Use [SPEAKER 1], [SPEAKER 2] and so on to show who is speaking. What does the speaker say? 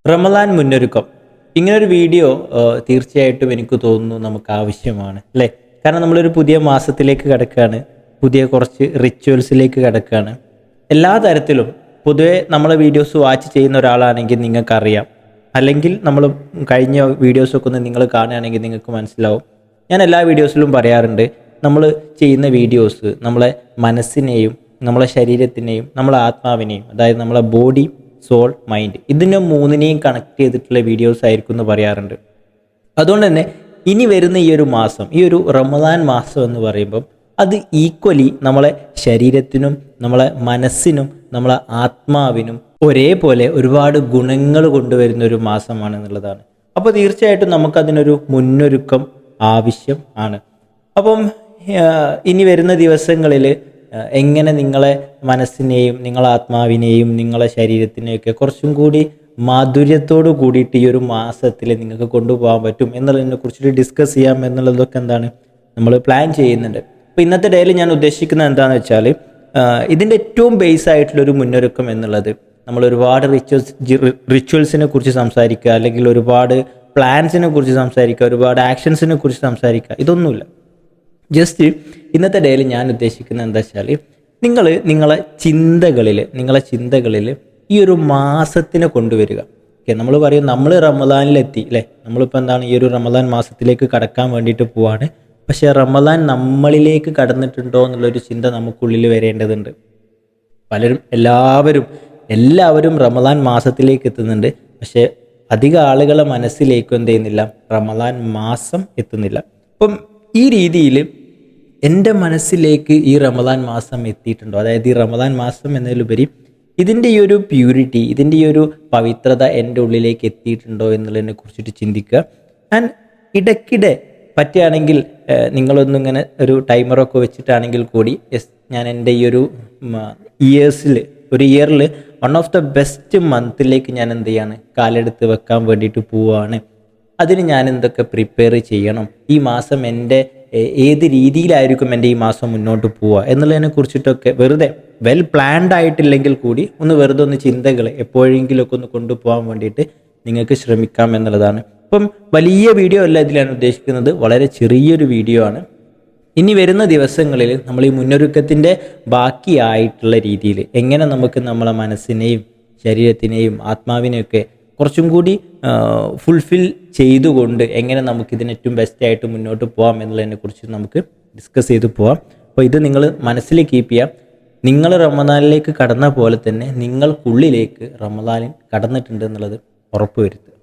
[SPEAKER 1] റമദാൻ മുന്നൊരുക്കം ഇങ്ങനൊരു വീഡിയോ തീർച്ചയായിട്ടും എനിക്ക് തോന്നുന്നു നമുക്ക് ആവശ്യമാണ് അല്ലേ? കാരണം നമ്മളൊരു പുതിയ മാസത്തിലേക്ക് കിടക്കുകയാണ്, പുതിയ കുറച്ച് റിച്വൽസിലേക്ക് കിടക്കുകയാണ്. എല്ലാ തരത്തിലും പൊതുവെ നമ്മളെ വീഡിയോസ് വാച്ച് ചെയ്യുന്ന ഒരാളാണെങ്കിൽ നിങ്ങൾക്കറിയാം, അല്ലെങ്കിൽ നമ്മൾ കഴിഞ്ഞ വീഡിയോസൊക്കെ ഒന്ന് നിങ്ങൾ കാണുകയാണെങ്കിൽ നിങ്ങൾക്ക് മനസ്സിലാവും. ഞാൻ എല്ലാ വീഡിയോസിലും പറയാറുണ്ട്, നമ്മൾ ചെയ്യുന്ന വീഡിയോസ് നമ്മളെ മനസ്സിനെയും നമ്മളെ ശരീരത്തിനെയും നമ്മളെ ആത്മാവിനെയും, അതായത് നമ്മളെ ബോഡി, സോൾ, മൈൻഡ്, ഇതിനെ മൂന്നിനെയും കണക്ട് ചെയ്തിട്ടുള്ള വീഡിയോസ് ആയിരിക്കും എന്ന് പറയാറുണ്ട്. അതുകൊണ്ട് തന്നെ ഇനി വരുന്ന ഈ ഒരു മാസം, ഈ ഒരു റമദാൻ മാസം എന്ന് പറയുമ്പം അത് ഈക്വലി നമ്മളെ ശരീരത്തിനും നമ്മളെ മനസ്സിനും നമ്മളെ ആത്മാവിനും ഒരേപോലെ ഒരുപാട് ഗുണങ്ങൾ കൊണ്ടുവരുന്ന ഒരു മാസമാണ് എന്നുള്ളതാണ്. അപ്പോൾ തീർച്ചയായിട്ടും നമുക്കതിനൊരു മുന്നൊരുക്കം ആവശ്യം ആണ്. അപ്പം ഇനി വരുന്ന ദിവസങ്ങളിൽ എങ്ങനെ നിങ്ങളെ മനസ്സിനെയും നിങ്ങളെ ആത്മാവിനെയും നിങ്ങളെ ശരീരത്തിനെയൊക്കെ കുറച്ചും കൂടി മാധുര്യത്തോട് കൂടിയിട്ട് ഈ ഒരു മാസത്തിൽ നിങ്ങൾക്ക് കൊണ്ടുപോകാൻ പറ്റും എന്നുള്ളതിനെ കുറിച്ചിട്ട് ഡിസ്കസ് ചെയ്യാം എന്നുള്ളതൊക്കെ എന്താണ് നമ്മൾ പ്ലാൻ ചെയ്യുന്നുണ്ട്. അപ്പോൾ ഇന്നത്തെ ഡേയിൽ ഞാൻ ഉദ്ദേശിക്കുന്നത് എന്താണെന്ന് വെച്ചാൽ, ഇതിൻ്റെ ഏറ്റവും ബേസ് ആയിട്ടുള്ളൊരു മുന്നൊരുക്കം എന്നുള്ളത് നമ്മൾ ഒരുപാട് റിച്വൽസിനെ കുറിച്ച് സംസാരിക്കുക, അല്ലെങ്കിൽ ഒരുപാട് പ്ലാൻസിനെ കുറിച്ച് സംസാരിക്കുക, ഒരുപാട് ആക്ഷൻസിനെ കുറിച്ച് സംസാരിക്കുക, ഇതൊന്നുമില്ല. ജസ്റ്റ് ഇന്നത്തെ ഡേയിൽ ഞാൻ ഉദ്ദേശിക്കുന്നത് എന്താ വെച്ചാൽ, നിങ്ങളെ ചിന്തകളിൽ ഈ ഒരു മാസത്തിനെ കൊണ്ടുവരിക. ഓക്കെ, നമ്മൾ പറയും നമ്മൾ റമദാനിലെത്തി അല്ലേ, നമ്മളിപ്പോൾ എന്താണ് ഈ ഒരു റമദാൻ മാസത്തിലേക്ക് കടക്കാൻ വേണ്ടിയിട്ട് പോവാണ്. പക്ഷേ റമദാൻ നമ്മളിലേക്ക് കടന്നിട്ടുണ്ടോ എന്നുള്ളൊരു ചിന്ത നമുക്കുള്ളിൽ വരേണ്ടതുണ്ട്. എല്ലാവരും റമദാൻ മാസത്തിലേക്ക് എത്തുന്നുണ്ട്, പക്ഷേ അധിക ആളുകളെ മനസ്സിലേക്കും എന്ത് ചെയ്യുന്നില്ല, റമദാൻ മാസം എത്തുന്നില്ല. അപ്പം ഈ രീതിയിൽ എൻ്റെ മനസ്സിലേക്ക് ഈ റമദാൻ മാസം എത്തിയിട്ടുണ്ടോ, അതായത് ഈ റമദാൻ മാസം എന്നതിലുപരി ഇതിൻ്റെ ഈ ഒരു പ്യൂരിറ്റി, ഇതിൻ്റെ ഈ ഒരു പവിത്രത എൻ്റെ ഉള്ളിലേക്ക് എത്തിയിട്ടുണ്ടോ എന്നുള്ളതിനെ കുറിച്ചിട്ട് ചിന്തിക്കുക. ആൻഡ് ഇടയ്ക്കിടെ പറ്റുകയാണെങ്കിൽ നിങ്ങളൊന്നിങ്ങനെ ഒരു ടൈമറൊക്കെ വെച്ചിട്ടാണെങ്കിൽ കൂടി, ഞാൻ എൻ്റെ ഈ ഒരു ഇയറിൽ വൺ ഓഫ് ദ ബെസ്റ്റ് മന്തിലേക്ക് ഞാൻ എന്ത് ചെയ്യാണ്, കാലെടുത്ത് വെക്കാൻ വേണ്ടിയിട്ട് പോവുകയാണ്. അതിന് ഞാൻ എന്തൊക്കെ പ്രിപ്പയർ ചെയ്യണം, ഈ മാസം എൻ്റെ ഏത് രീതിയിലായിരിക്കും എൻ്റെ ഈ മാസം മുന്നോട്ട് പോവുക എന്നുള്ളതിനെ കുറിച്ചിട്ടൊക്കെ വെറുതെ വെൽ പ്ലാൻഡ് ആയിട്ടില്ലെങ്കിൽ കൂടി വെറുതെ ചിന്തകൾ എപ്പോഴെങ്കിലുമൊക്കെ കൊണ്ടുപോകാൻ വേണ്ടിയിട്ട് നിങ്ങൾക്ക് ശ്രമിക്കാം എന്നുള്ളതാണ്. ഇപ്പം വലിയ വീഡിയോ അല്ല ഇതിൽ ഞാൻ ഉദ്ദേശിക്കുന്നത്, വളരെ ചെറിയൊരു വീഡിയോ ആണ്. ഇനി വരുന്ന ദിവസങ്ങളിൽ നമ്മൾ ഈ മുന്നൊരുക്കത്തിൻ്റെ ബാക്കിയായിട്ടുള്ള രീതിയിൽ എങ്ങനെ നമുക്ക് നമ്മളെ മനസ്സിനെയും ശരീരത്തിനെയും ആത്മാവിനെയൊക്കെ കുറച്ചും കൂടി ഫുൾഫിൽ ചെയ്തുകൊണ്ട് എങ്ങനെ നമുക്കിതിന് ഏറ്റവും ബെസ്റ്റായിട്ട് മുന്നോട്ട് പോകാം എന്നുള്ളതിനെക്കുറിച്ച് നമുക്ക് ഡിസ്കസ് ചെയ്ത് പോകാം. അപ്പോൾ ഇത് നിങ്ങൾ മനസ്സിൽ കീപ്പ് ചെയ്യാം. നിങ്ങൾ റമദാനിലേക്ക് കടന്ന പോലെ തന്നെ നിങ്ങൾക്കുള്ളിലേക്ക് റമദാനിൽ കടന്നിട്ടുണ്ട് എന്നുള്ളത് ഉറപ്പ് വരുത്തുക.